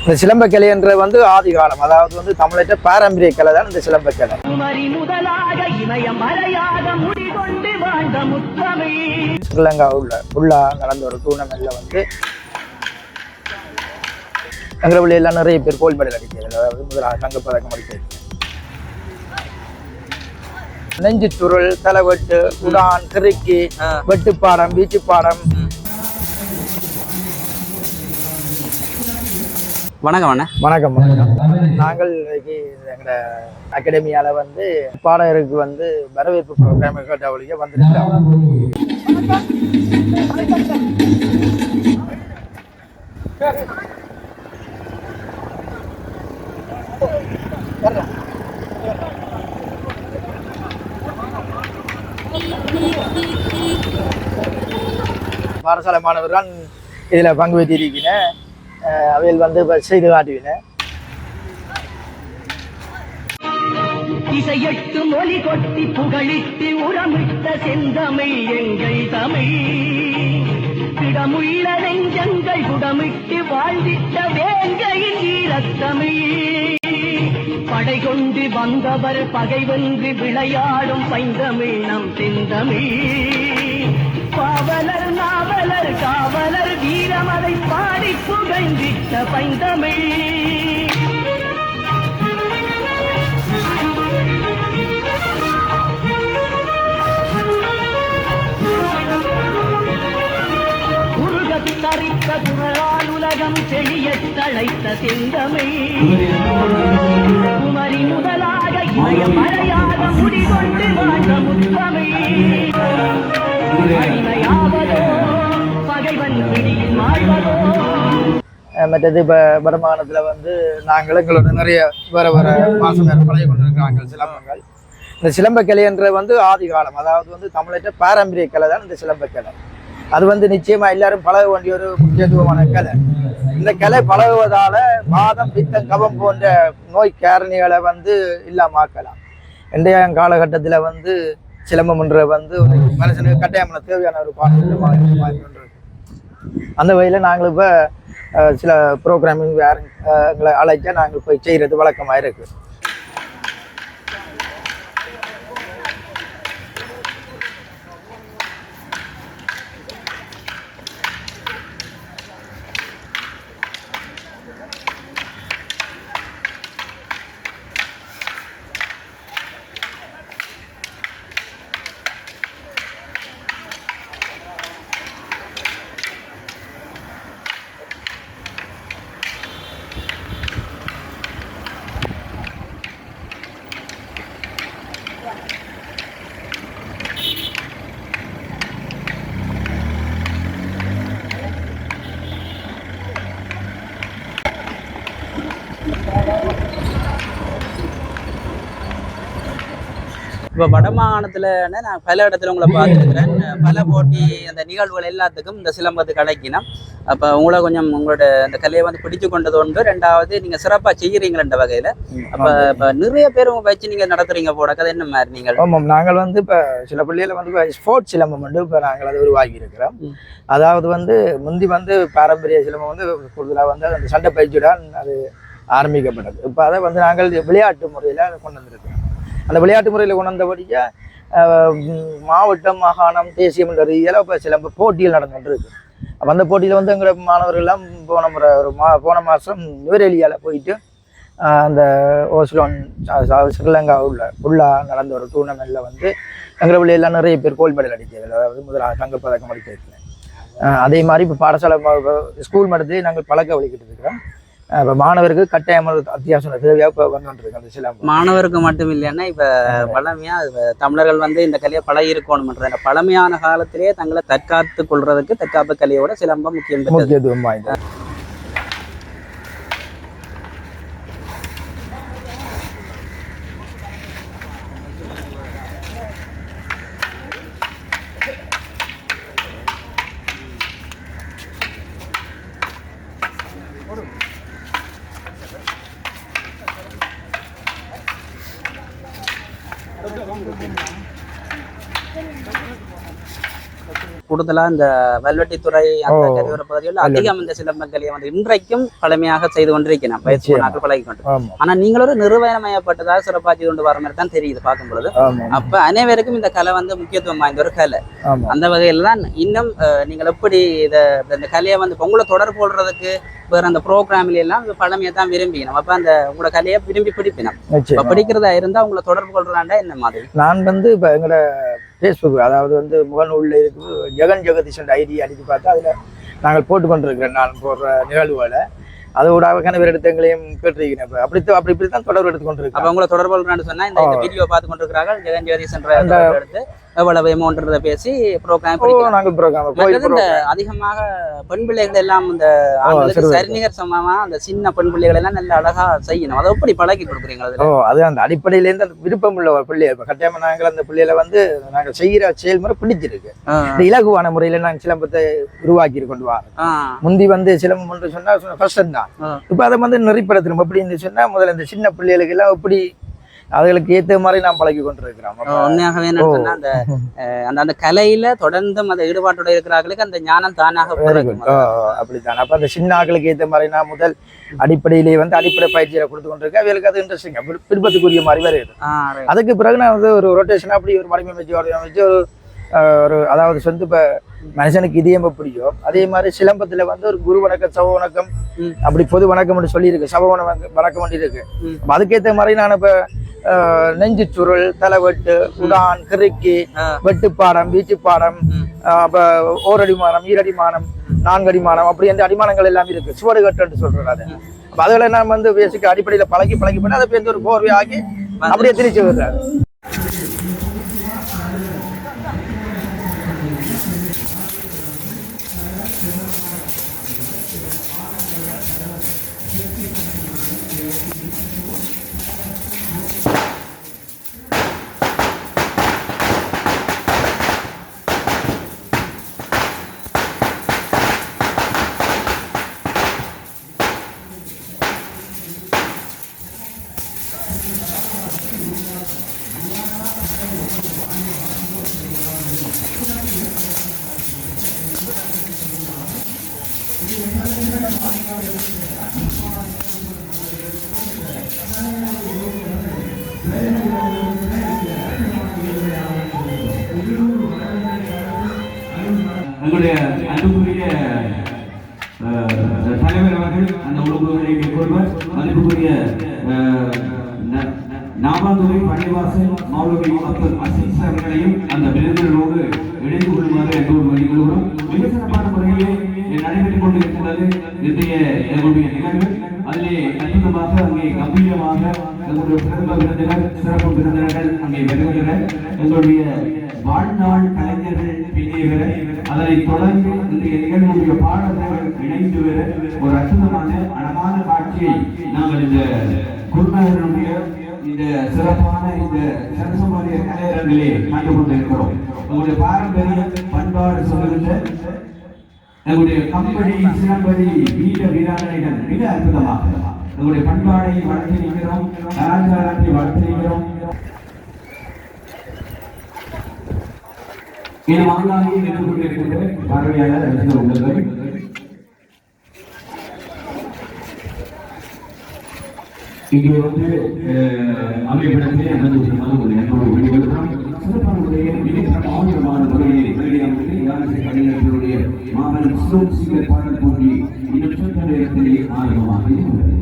இந்த சிலம்பக்கலை என்ற வந்து ஆதி காலம், அதாவது வந்து தமிழற்ற பாரம்பரிய கலை தான் இந்த சிலம்பக்கலை. ஸ்ரீலங்கா உள்ள நடந்த ஒரு டூர்னமெண்ட்ல வந்து எங்களை எல்லாம் நிறைய பேர் கோல்ட் மெடல் அடிக்கிறது, அதாவது முதலாக தங்கப்பதக்கம் அடிக்கிறது. நெஞ்சு சுருள், தலைவெட்டு, குடான், கிறுக்கி, வெட்டுப்பாடம், வீச்சுப்பாடம். வணக்கம் அண்ணா. வணக்கம் வணக்கம். நாங்கள் இன்னைக்கு எங்களோட அகாடமியால் வந்து பாடகருக்கு வந்து வரவேற்பு ப்ரோக்ராம் கேட்டவழிக்க வந்துருக்கோம். பாடசாலை மாணவர் தான் இதில் பங்கு பெற்றிருக்கிறேன். அவையில் வந்து செய்து காட்டுவினேன். இசையட்டு மொழி கொட்டி புகழிட்டு உரமிட்ட செந்தமிழ் எங்கள் தமிழ், திடமுள்ள நெஞ்சங்கள் குடமிட்டு வாழ்ந்திட்ட வேங்கையின் ஈழத்தமிழ், படை கொண்டு வந்தவர் பகை வென்று விளையாடும் பைந்தமிழ் நம் செந்தமிழ், பாவலர் நாவலர் காவலர் வீரமதை பாடி புகழ்ந்திட்ட பைந்தமிழ். தரித்த குரலால் உலகம் செழியத் தழைத்த செந்தமிழ், குமரி முதலாக இமயம் மறையாக முடிகொண்டு வாழ்ந்த முத்தமிழ், அடிமையாவதோ பகைவன் பிடியில் மாழ்வதோ. மற்றது இப்போ வருமானத்தில் வந்து நாங்கள் எங்களோட நிறைய வேற மாதம் வேறு பழைய கொண்டிருக்கிறாங்க சிலம்பங்கள். இந்த சிலம்பக்கலை என்ற வந்து ஆதி காலம், அதாவது வந்து தமிழற்ற பாரம்பரிய கலை தான் இந்த சிலம்பக்கலை. அது வந்து நிச்சயமா எல்லாரும் பழக வேண்டிய ஒரு முக்கியத்துவமான கலை. இந்த கலை பழகுவதால வாதம், பித்தம், கபம் போன்ற நோய் காரணிகளை வந்து இல்லாமக்கலாம். இன்றைய காலகட்டத்தில் வந்து சிலம்பம்ன்ற வந்து மனுஷனுக்கு கட்டாயமான தேவையான ஒரு பாடல். அந்த வகையில் நாங்கள் இப்போ சில ப்ரோக்ராமிங் எங்களை அழைச்சா நாங்கள் போய் செய்கிறது வழக்கமாக இருக்கு. இப்போ வடமாகாணத்தில் நான் பல இடத்துல உங்களை பார்த்துருக்கிறேன். பல போட்டி அந்த நிகழ்வுகள் எல்லாத்துக்கும் இந்த சிலம்பத்து கிடைக்கணும். அப்போ உங்களை கொஞ்சம் உங்களோட அந்த கலையை வந்து பிடிச்சு கொண்டது ஒன்று, ரெண்டாவது நீங்கள் சிறப்பாக செய்கிறீங்களன்ற வகையில். அப்போ இப்போ நிறைய பேர் வச்சு நீங்கள் நடத்துறீங்க போட கதை என்ன மாதிரி நீங்கள்? ஆமாம், நாங்கள் வந்து இப்போ சில பள்ளியில் வந்து இப்போ ஸ்போர்ட்ஸ் சிலம்பம் வந்து இப்போ நாங்கள் அதை உருவாக்கி இருக்கிறோம். அதாவது வந்து முந்தி வந்து பாரம்பரிய சிலம்பம் வந்து கூடுதலாக வந்து அந்த சண்டை பயிற்சியுடன் அது ஆரம்பிக்கப்பட்டது. இப்போ அதை வந்து நாங்கள் விளையாட்டு முறையில் அதை கொண்டு வந்திருக்கோம். அந்த விளையாட்டு முறையில் கொண்டு வந்தபடியாக மாவட்டம், மாகாணம், தேசியம் என்ற ரீதியில் இப்போ சிலம்ப போட்டிகள் நடந்துகிட்டு. அப்போ அந்த போட்டியில் வந்து எங்களை மாணவர்கள்லாம் போன மாதம் நுவரெலியாவில் போயிட்டு அந்த ஓஸ்லோன் ஸ்ரீலங்கா உள்ள நடந்த ஒரு டூர்னமெண்ட்டில் வந்து எங்களை எல்லாம் நிறைய பேர் கோல்ட் மெடல் அடிக்கிறது, அதாவது முதலாக தங்கப்பதக்கம் அடிக்கிறது. அதே மாதிரி இப்போ பாடசாலை ஸ்கூல் மட்டத்திலே நாங்கள் பழக்க வழிக்கிட்டு இருக்கிறோம். இப்போ மாணவருக்கு கட்டாயமான அத்தியாவசிய தேவையாக இப்போ வந்துருக்கு அந்த சிலம்பம். மாணவருக்கு மட்டும் இல்லைன்னா இப்போ பழமையாக தமிழர்கள் வந்து இந்த கலையை பழகி இருக்கணும்ன்ற பழமையான காலத்திலேயே தங்களை தற்காத்து கொள்றதுக்கு தற்காப்பு கலையோட சிலம்பம் முக்கியத்துவம் வாய்ந்தது. கூடுதலா இந்த வல்வெட்டித்துறை அந்த கரையோர பகுதிகளில் அதிகம் இந்த சிலம்பக்கலையை வந்து இன்றைக்கும் பழமையாக செய்து கொண்டிருக்கிறேன் பயிற்சி நாட்கள் பழகி கொண்டு. ஆனா நீங்கள் ஒரு நிறுவனமயப்பட்டதா சிறப்பாக செய்து கொண்டு வர மாதிரி தான் தெரியுது பார்க்கும் பொழுது. அப்ப அனைவருக்கும் இந்த கலை வந்து முக்கியத்துவம் வாய்ந்த ஒரு கலை. அந்த வகையில தான் இன்னும் நீங்கள் எப்படி இந்த கலையை வந்து உங்களை தொடர்பு கொள்றதுக்கு வேற அந்த ப்ரோக்ராம்ல எல்லாம் பழமையை தான் விரும்பிக்கணும். அப்ப அந்த உங்களோட கலையை விரும்பி பிடிப்பினோம். இப்ப பிடிக்கிறதா இருந்தா உங்களை தொடர்பு கொள்றாண்டா என்ன மாதிரி? நான் வந்து இப்போ எங்களோட ஃபேஸ்புக், அதாவது வந்து முகநூலில் இருக்குது ஜெகன் ஜெகதீஷ் ஐடி அடித்து பார்த்து அதில் நாங்கள் போட்டு கொண்டிருக்கிறேன். நான் போடுற நிகழ்வுகளை அதோட அவகான வேறு இடத்தையும் கேட்டிருக்கிறேன். இப்போ அப்படி இப்படி தான் தொடர்பு எடுத்து கொண்டிருக்கேன். அப்போ உங்களை தொடர்பு கொள்றான்னு சொன்னா இந்த வீடியோ பார்த்து கொண்டிருக்கிறார்கள் ஜெகன் ஜெகதீஷ் எடுத்து எவ்வளவு அமௌண்ட்றத பேசி ப்ரோக்ராம் நாங்கள் ப்ரோக்ராம் அதிகமாக பெண் பிள்ளைகள் எல்லாம் இந்த சரிநிகர் சமமா அந்த சின்ன பெண் பிள்ளைகள் எல்லாம் நல்ல அழகா செய்யணும். அதை எப்படி பழகி கொடுக்குறீங்க? அது அந்த அடிப்படையிலேருந்து அந்த விருப்பம் உள்ள பிள்ளைகள் இப்போ கட்டாயமா நாங்கள் அந்த பிள்ளைகளை வந்து நாங்கள் செய்கிற செயல்முறை பிடிச்சிருக்கு. இந்த இலகுவான முறையில நாங்கள் சிலம்பத்தை உருவாக்கி கொண்டு வரோம். முந்தி வந்து சிலம்பம் என்று சொன்னா ஃபர்ஸ்ட் தான். இப்போ அதை வந்து நெறிப்படுத்தணும். எப்படின்னு சொன்னா முதல்ல இந்த சின்ன பிள்ளைகளுக்கு எல்லாம் எப்படி அதுகளுக்கு ஏற்ற மாதிரி நாம் பழகி கொண்டிருக்கிறோம். உண்மையாகவே அந்த அந்த கலையில தொடர்ந்து அந்த ஈடுபாட்டோட இருக்கிறார்களுக்கு அந்த ஞானம் தானாக அப்படித்தான். அப்ப அந்த சின்ன ஆக்களுக்கு ஏற்ற மாதிரி நான் முதல் அடிப்படையிலேயே வந்து அடிப்படை பயிற்சியை கொடுத்து கொண்டிருக்கேன். அவர்களுக்கு அது இன்ட்ரெஸ்டிங் விருப்பத்துக்குரிய மாதிரி வருது. அதுக்கு பிறகு நான் வந்து ஒரு ரொட்டேஷன் அப்படி ஒரு வடிவமைச்சு ஒரு அதாவது சொந்த இப்ப மனுஷனுக்கு இதயம் எப்படியோ அதே மாதிரி சிலம்பத்துல வந்து ஒரு குரு வணக்கம், சவ வணக்கம், அப்படி பொது வணக்கம் சொல்லியிருக்கு. சவ வணக்கம் இருக்கு. அதுக்கேற்ற மாதிரி நான் இப்ப நெஞ்சு சுருள், தலைவெட்டு, உடான், கிறுக்கி, வெட்டுப்பாடம், வீச்சுப்பாடம், அப்ப ஓரடிமானம், ஈரடிமானம், நான்கடிமானம், அப்படி எந்த அடிமானங்கள் எல்லாம் இருக்கு. சுவடு கட்டுன்னு சொல்றேன். அது அப்ப அதுல நான் வந்து பேசிக்க அடிப்படையில பழகி பண்ணி அதை பேருந்து ஒரு போர்வை ஆகி அப்படியே திரிச்சு விடுறேன். எங்களுடைய அன்புக்குரிய தலைவர் அவர்கள் அந்த உணவுகளை மேற்கொள்வர். மதிப்புக்குரிய நாவாந்துறை பள்ளிவாசல் மௌலவி அப்துல் அசீஸ் அவர்களையும் அந்த விருந்தினரோடு இணைந்து கொள்ளுமாறு எங்களோடு வழிகொள்கிறோம். மிக சிறப்பான முறையிலே நடைபெற்றுக் கொண்டிருக்கிறது இன்றைய எங்களுடைய நிகழ்வு. அதிலே அற்புதமாக அங்கே கம்பீரமாக எங்களுடைய சிறப்பு விருந்தினர், சிறப்பு விருந்தினர்கள் அங்கே வருகின்றனர். எங்களுடைய வாழ்நாள் கலைஞர்கள் பின்னேற அதனை தொடர்ந்து இன்றைய நிகழ்வுடைய பாடல்கள் இணைந்து வர ஒரு அற்புதமான அழகான காட்சியை நாங்கள் இந்த குருநாதனுடைய இந்த சிறப்பான இந்த சரசமாரிய கலையரங்கிலே கண்டு கொண்டிருக்கிறோம். உங்களுடைய பாரம்பரிய பண்பாடு சொல்லுகின்ற எங்களுடைய கம்பெனி, சிலம்படி, வீர வீராங்கனைகள் மிக அற்புதமாக எங்களுடைய பண்பாடை வளர்த்திருக்கிறோம், கலாச்சாரத்தை வளர்த்திருக்கிறோம். இது மாநாட்டில் நின்று கொண்டிருக்கின்ற பார்வையாளர் ரசிகர் உள்ளது. இங்கே வந்து அமைப்பிடத்திலே அனுமதிக்குமாறு ஒரு என்பது வெளிவருகிறோம். சிறப்பான முறையில் மிக பிரமாண்டமான முறையில் கலைஞர்களுடைய மாபெரும் சீக்கிர பாடல் போட்டி இன்னும் சொந்த நேரத்திலே ஆரம்பமாக இருக்கிறது.